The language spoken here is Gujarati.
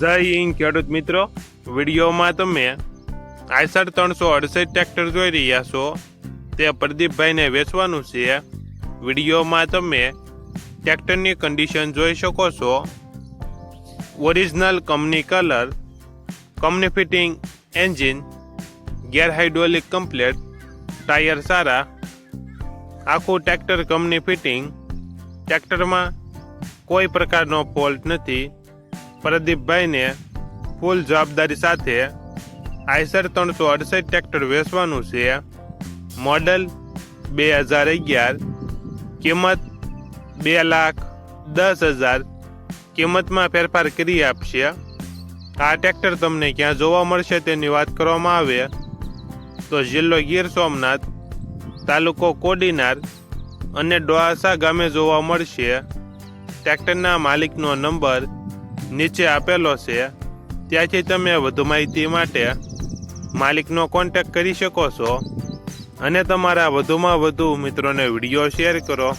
જય હિન્દ ખેડૂત મિત્રો, વિડીયોમાં તમે આઈસર 368 ટ્રેક્ટર જોઈ રહ્યા છો. તે પ્રદીપભાઈને વેચવાનું છે. વિડીયોમાં તમે ટ્રેક્ટરની કન્ડિશન જોઈ શકો છો. Original company colour, company fitting engine, gear hydraulic complete, tyre સારા, આખું ટ્રેક્ટર કંપની ફિટિંગ. ટ્રેક્ટરમાં કોઈ પ્રકારનો ફોલ્ટ નથી. પ્રદીપભાઈને ફૂલ જવાબદારી સાથે આઈસર 368 ટ્રેક્ટર વેચવાનું છે. મોડલ 2011, કિંમત 2,10,000. કિંમતમાં ફેરફાર કરી આપશે. આ ટ્રેક્ટર તમને ક્યાં જોવા મળશે તેની વાત કરવામાં આવે તો જિલ્લો ગીર સોમનાથ, તાલુકો કોડીનાર અને ડોઆસા ગામે જોવા મળશે. ટ્રેક્ટરના માલિકનો નંબર નીચે આપેલો છે. ત્યાંથી તમે વધુ માહિતી માટે માલિકનો કોન્ટેક્ટ કરી શકો છો અને તમારા વધુમાં વધુ મિત્રોને વિડીયો શેર કરો.